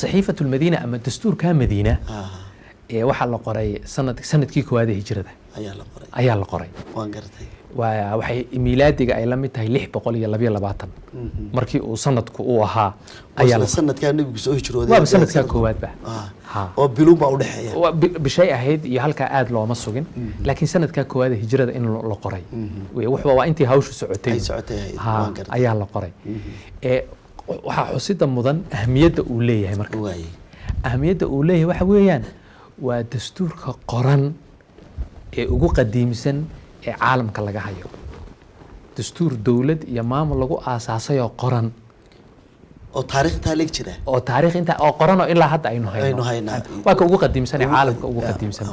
صحيفة المدينة أما الدستور كان مدينة waxaa la qoray sanadkii koowaad ee hijrada ayaa la qoray waan gartay waxay miilaadiga ay la mid tahay 622 markii uu sanadku uu ahaa ayaa la sanadka nabigu soo hijrooday waa sanadka koowaad ba oo biluba u dhaxeeya bishay ahayd iyo halka aad looma sugin laakiin sanadka koowaad ee hijrada in la qoray waa intii hawshu socotay ayaa la qoray waxa xusida mudan ahmiyada uu leeyahay marka ahmiyada uu leeyahay waxa weeyaan waa dastuurka qoran ee ugu qadiimsan ee caalamka laga hayo dastuur dawlad iyo maamul lagu aasaasay oo qoran oo taariikhda leeg jira oo taariikhda oo qoran oo ilaa hadda aynu hayno waa ka ugu qadiimsan ee caalamka ugu qadiimsan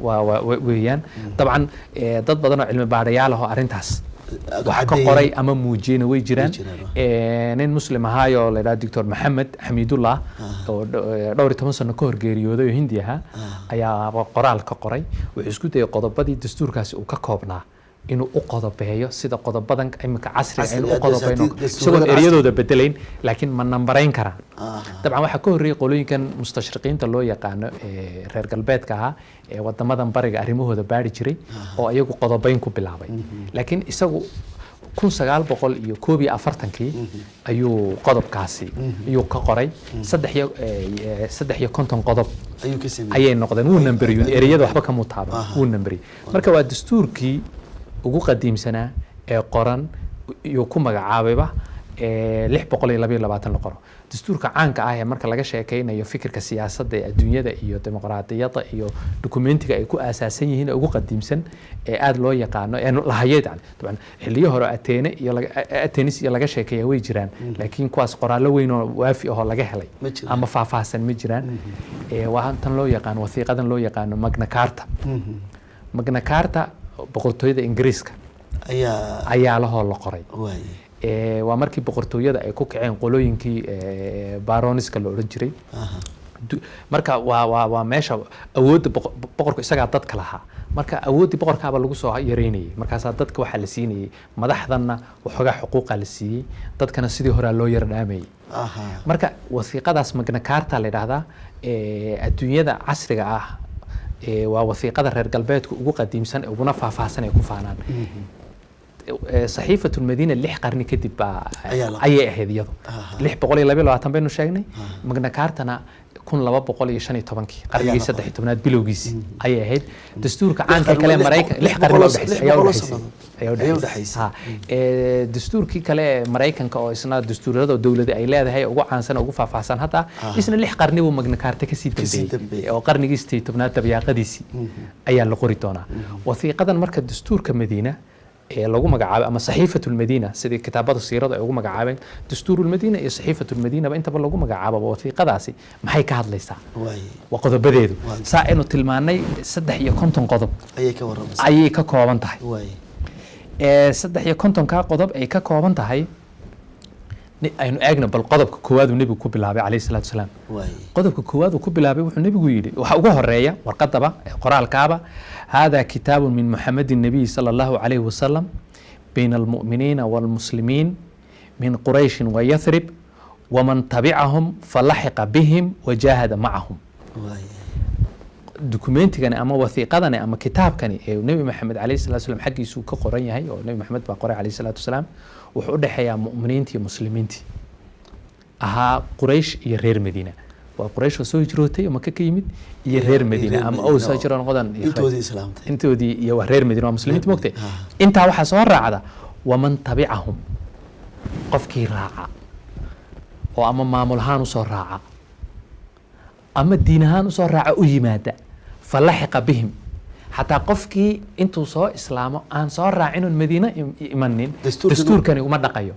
waa weeyaan dabcan dad badan oo cilmi baarayaal ah oo arintaas waxa ka qoray ama muujina way jiraan nin muslim ahaayo la yiraahdo Dr. Maxamed Xamiidullah oo dhowr 10 sano ka hor geeriyooday Hindi ah ayaa qoraal ka qoray wuxuu isku dayay qodobadii dastuurkaasi uu ka koobnaa inuu u qodobeeyo sida qodobadan imika casriga ay u qodobayno isagoo eriyadooda bedelayn laakiin ma nambarayn karaan dabcan waxa ka horeeyay qolooyinkan mustashriqiinta loo yaqaano reer galbeedka ah ee wadamadan bariga arrimahooda baari jiray oo ayagu qodobayn ku bilaabay laakiin isagu 1941 ayuu qodobkaasi ayuu ka qoray 350 qodob ayuu ka sameeyay ayay noqdeen wuu nambariyay eriyada waxba ka mutaaban wuu nambariyay marka waa dastuurkii ugu qadiimsanaa ee qoran iyo ku magacaabayba 622 la qoro dastuurka caanka ah ee marka laga sheekaynayo fikirka siyaasadda ee adduunyada iyo dimuqraadiyadda iyo dokumentiga ay ku aasaasan yihiin ugu qadiimsan ee aad loo yaqaano ee la hay'ad taban xilliyo hore Atenis iyo laga sheekeeyay way jiraan laakiin kuwaas qoraallo weyn oo waafi ah oo laga helay ama faahfaahsan ma jiraan waa tan loo yaqaan wasiiqadan loo yaqaan Magna Carta boqortooyada Ingiriiska ayaa la hor la qoray waa markii boqortooyada ay ku kaceen qolooyinkii baroniska la oran jiray marka waa meesha awoodda boqorku isaga dadka lahaa marka awoodii boqorkaaba lagu soo yareynayay markaas dadka waxa la siinayay madaxdana waxooga xuquuqa la siiyay dadkana sidii hore loo yardhaamayay marka wasiiqadaas Magna Carta la yiraahdaa adduunyada casriga ah waa wasiiqada reer galbeedku ugu qadiimsan ee uguna faahfaahsan ee ku faanaan صحيفة المدينة اللي قرني كتب أي أحد يضو اللي بقولي لبي لو أتنبينو شاغني مغنا كارتنا كون لبا بقولي شاني طبنكي قرني سدح تبنات بلوغيس أي أحد دستور كعان كلام مرايكا اللي قرني أيو دحيس ها دستور كي كلام مرايكا كأو إسنا دستور هذا الدولة أي لا هي أوجو عن سنة أوجو فافاسان حتى إسنا اللي قرني ومغنا كارتا كسيد تبي أو قرني جستي تبنات تبيا قديسي أي اللي قريتونا وثيقة مركز دستور كمدينة لوجو مجعاب أما صحيفة المدينة سيد كتابات السيرة لوجو مجعابين دستور المدينة إيه صحيفة المدينة بقى أنت بلوجو مجعابة وثيقة داسي ما هي كهاد ليسا وقذب بديدو ساعة إنه تلماني صدق هي كنتم قذب أي كقوان تهي صدق هي كنتم كقذب أي كقوان تهي أنه أجنب بالقذب كواد النبي كوب العبي عليه الصلاة والسلام قذب كواد وكوب العبي والنبي يقولي وحوجه الرأي والقطبة قراء الكعبة هذا كتاب من محمد النبي صلى الله عليه وسلم بين المؤمنين والمسلمين من قريش ويثرب ومن تبعهم فلحق بهم وجاهد معهم دوكومنت كان أما وثيقة أما كتاب كان النبي محمد عليه الصلاة والسلام حق يسوق قرية هي والنبي محمد بقرية عليه الصلاة والسلام وحده حيا مؤمنين تي مسلمين تي أها قريش يرير مدينة وقريش وسوي جروتي ومكة كيمد يرير مدينة أم أو ساجران غدا أنتوا دي يورير مدينة ومسلمين مكتة أنت واحد صار رعدا ومن تبعهم قفكي راعة وأما مامولهان صار راعة أما الدينهان صار راعة ويمادة فلحق بهم حتى قفكي أنتوا صار إسلام أن صار راعين المدينة إيمانين دستور كان وما دقيو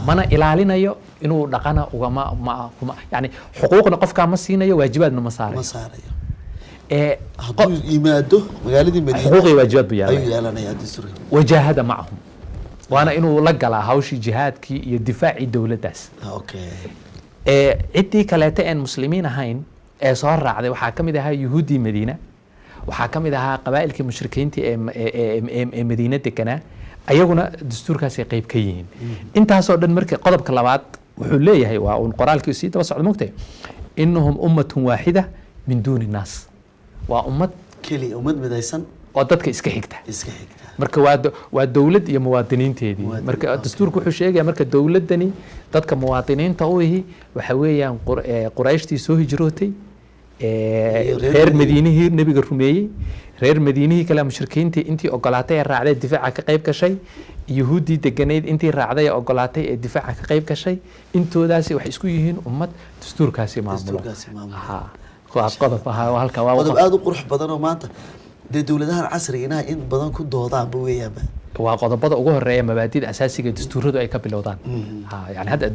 منا إلالينا يو إنه دقنا وما يعني حقوقنا قفكا مسينا يو واجباتنا مساري إيماده مقالدي المدينة حقوقي واجبات بيا أيوة يلا يا دستور وجاهد معهم وأنا إنه لقى على هاوشي جهاد كي يدفاع الدولة داس أوكي عدي كلاتين مسلمين هاين صار راعي وحاكم ده هاي يهودي مدينة وحاكم ده قبائل كمشركين تي مدينة كنا أيقونا دستور كاسي قيب كيين أنت هسودن مركز قضب كلامات وحليه هي وقرال كيسيت وصعد مكتة innahum ummatun waaxida min duuni nnaas waa ummad keli ummad midaysan oo dadka iska xigta marka waa dawlad iyo muwaadiniinteedii marka dastuurku wuxuu sheegaya marka dawladani dadka muwaadiniinta u yihi waxa weeyaan qurayshtii soo hijrootay reer madiinihii nabiga rumeeyey reer madiinihii kale mushrikiintii intii ogolaatay ee raacday difaaca ka qayb gashay yuhuuddii deganeyd intii raacday ee ogolaatay ee difaaca ka qayb gashay intoodaasi waxay isku yihiin ummad dastuurkaasi maamulo qodob aad u qurux badan oo maanta dee dawladahan casriga in badan ku doodaanba weeyaanba waa qodobada ugu horeeya mabaadida asaasiga dastuuradu ay ka bilowdaan yani hadda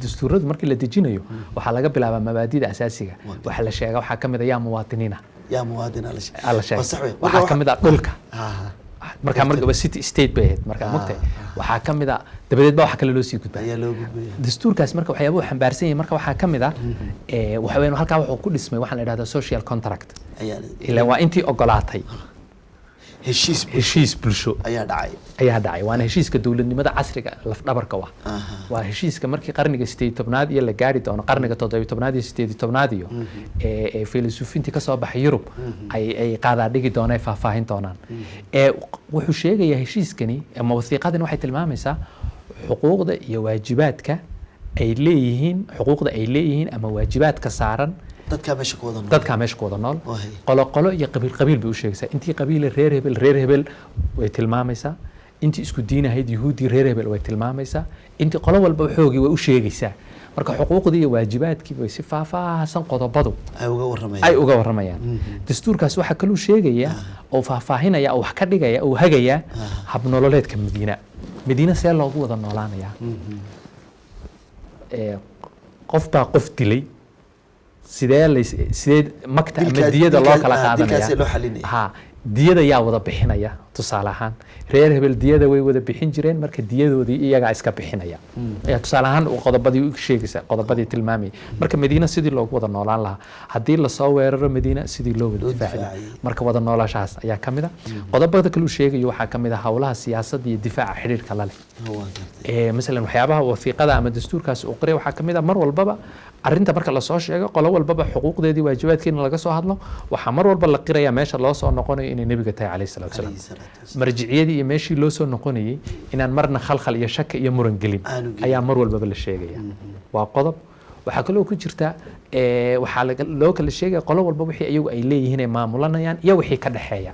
dastuuradu markii la dejinayo waxaa laga bilaabaa mabaadida asaasiga waxa la sheegaa waxaa ka mid ah yaa muwaadiniina waxaa ka mid ah dhulka marka city state bay ahayd marka mogtay waxaa ka mid ah dabadeed baa wax kale loo sii gudbaa dastuurkaas marka waxyaabo uu xambaarsan yahay marka waxaa ka mid ah waxa weyn halkaa wuxuu ku dhismay waxaan la yidhahdaa social contract ilaa waa intii ogolaatay heshiis bulsho ayaa dhacay waana heshiiska dawladnimada casriga lafdhabarka waa heshiiska markii qarniga 18aad iyo la gaari doono qarniga 17aad iyo 18aad iyo filosofintii ka soo baxay Yurub ay qaada dhigi doonaan faahfaahin doonaan wuxuu sheegayaa heshiiskani ama wasiiqadani waxay tilmaamaysaa xuquuqda iyo waajibaadka ay leeyihiin ama waajibaadka saaran dadka meesha ku wada nool qolo iyo qabiil bay u sheegaysaa intii qabiil reer hebel way tilmaamaysaa intii isku diin ahayd yuhuudi reer hebel way tilmaamaysaa intii qolo walba xoogii way u sheegaysaa marka xuquuqdii iyo waajibaadkii way si faahfaahsan qodobadu ay uga waramayaan dastuurkaas waxa kale uu sheegaya oo faahfaahinaya oo wax ka dhigaya oo hagaya hab nololeedka Madiina see loogu wada noolaanaya qof baa qof dilay sidee makta ama diyada loo kala qaadanaya diyada yaa wada bixinaya tusaale ahaan reer hebel diyada way wada bixin jireen marka diyadoodii iyaga iska bixinaya ayaa tusaale ahaan qodobadii u sheegaysa qodobadii tilmaamay marka Madiina sidii loogu wada noolaan lahaa haddii la soo weeraro Madiina sidii loo wada difaacayo marka wada noolaashaas ayaa kamid ah qodobada kale uu sheegayo waxaa kamid ah hawlaha siyaasadda iyo difaaca xiriirka la leh mesela waxyaabaha wasiiqada ama dastuurkaas uu qoray waxaa kamid ah mar walbaba arrinta marka la soo sheego qolo walbaba xuquuqdeedii waajibaadkeena laga soo hadlo waxaa mar walba la qirayaa meesha loo soo noqonayo inay nabiga tahay calayhi salaatu wasalaam marjiciyadii iyo meeshii loo soo noqonayay inaan marna khalkhal iyo shaka iyo muran gelin ayaa mar walbaba la sheegaya waa qodob waxaa kaloo ku jirta waxaa loo kala sheegaya qolo walba wixii iyagu ay leeyihiin ay maamulanayaan iyo wixii ka dhaxeeya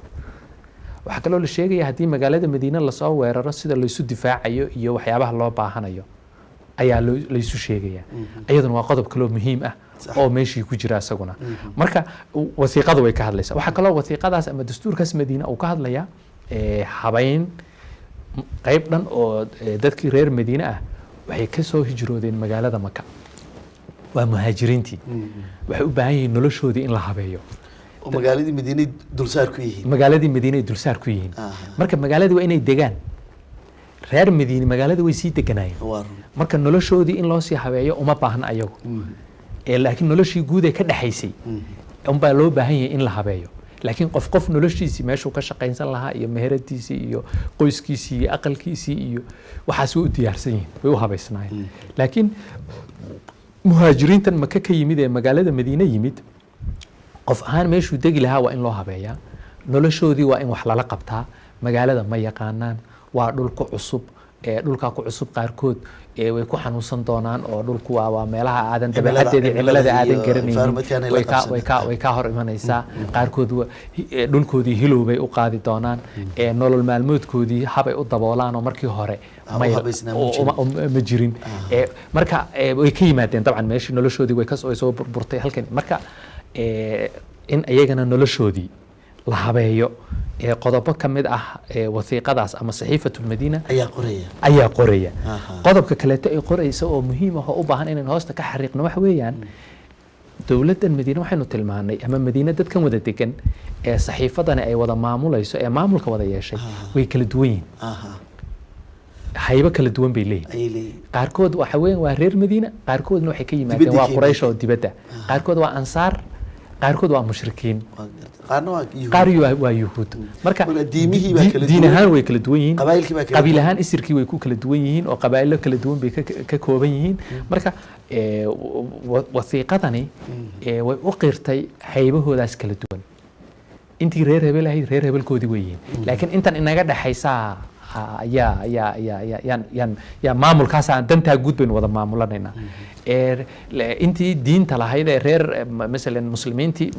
waxaa kaloo la sheegaya haddii magaalada Madiina la soo weeraro sida la isu difaacayo iyo waxyaabaha loo baahanayo ayaa la isu sheegaya iyaduna waa qodob kale oo muhiim ah oo meeshii ku jira asaguna marka wasiiqadu way ka hadlaysaa waxa kale oo wasiiqadaas ama dastuurkaas Madiina uu ka hadlaya habayn qayb dhan oo dadkii reer Madiina ah waxay ka soo hijroodeen magaalada Maka waa muhaajiriintii waxay u baahan yihiin noloshoodii in la habeeyo magaaladii Madiina dulsaar ku yihiin marka magaaladii waa inay degaan reer Madiina magaalada way sii deganaayeen marka noloshoodii in loo sii habeeyo uma baahna ayagu laakiin noloshii guud ee ka dhaxaysay unbaa loo baahan yahay in la habeeyo laakiin qof noloshiisii meeshuu ka shaqaynsan lahaa iyo meheradiisii iyo qoyskiisii iyo aqalkiisii iyo waxaas way u diyaarsan yihiin way u habaysnaayeen laakiin muhaajiriintan Maka ka yimid ee magaalada Madiina yimid qof ahaan meeshuu degi lahaa waa in loo habeeyaa noloshoodii waa in wax lala qabtaa magaalada ma yaqaanaan waa dhulka cusub dhulka ku cusub qaarkood way ku xanuunsan doonaan oo dhulku waa meelaha aadan dabeecadeedii cimilada aadan garanaynin way ka hor imanaysaa qaarkood dhulkoodii hilow bay u qaadi doonaan nolol maalmoodkoodii habay u daboolaan oo markii hore ma jirin marka way ka yimaadeen dabcan meeshii noloshoodii way soo burburtay halkan marka in iyagana noloshoodii la habeeyo qodobo ka mid ah wasiiqadaas ama saxiifatul Madiina ayaa qoraya qodobka kale ay qorayso oo muhiim ah oo u baahan inaan hoosta ka xariiqno wax weeyaan dawladdan Madiina waxaynu tilmaanay ama Madiina dadkan wada degan saxiifadana ay wada maamulayso maamulka wada yeeshay way kala duwan yihiin hayba kala duwan bay leeyihiin qaarkood waxa weeyaan waa reer Madiina qaarkoodna waxay ka yimaadeen waa Quraysh oo dibadda qaarkood waa ansaar qaarkood waa mushrikiin qaar waa yuhuud marka diimihii baa kala diin ahaan way kala duwan yihiin qabaa'ilkii baa kala qabiil ahaan isirkii way ku kala duwan yihiin oo qabaa'ilo kala duwan bay ka kooban yihiin marka wasiiqadani way u qirtay haybahoodaas kala duwan intii reer hebel ahayd reer hebelkoodii way yihiin laakiin intan inaga dhaxaysaa yaa maamulkaasa dantaa guud baynu wada maamulanaynaa intii diinta lahayd ee reer masalan muslimiintii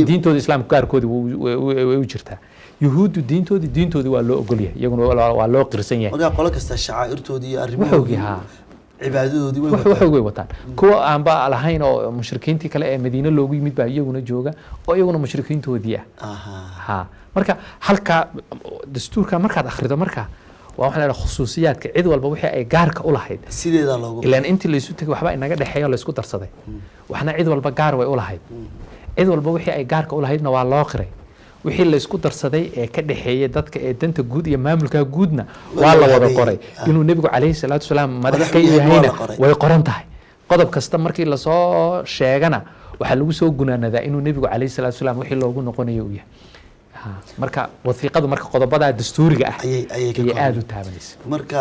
diintooda islaamka gaarkoodii way u jirtaa yuhuuddu diintoodii waa loo ogol yahay iyaguna waa loo qirsan yahay marka qolo kasta shacaa'irtoodii iyo arrimahoodii cibaadadoodii way wataan kuwa aanba lahayn oo mushrikiintii kale ee madiine loogu yimid baa iyaguna jooga oo iyaguna mushrikiintoodii ah marka halka dastuurka markaad akhrido marka waa waxa la yiraahdaa khusuusiyaadka cid walba wixii ay gaarka u lahayd sideeda loogu ilaan intii la isu tagay waxba inaga dhaxeeyo la isku darsaday waxna cid walba gaar way u lahayd cid walba wixii ay gaarka u lahaydna waa loo qiray wixii la isku darsaday ee ka dhaxeeyay dadka ee danta guud iyo maamulka guudna waa la wada qoray inuu nabigu calayhi salaatu wasalaam madax ka yahayna way qoran tahay qodob kasta markii la soo sheegana waxa lagu soo gunaanadaa inuu nabigu calayhi salaatu wasalaam wixii loogu noqonayo uu yahay marka wasiiqadu marka qodobada dastuuriga ah ayay aad u taabanaysaa marka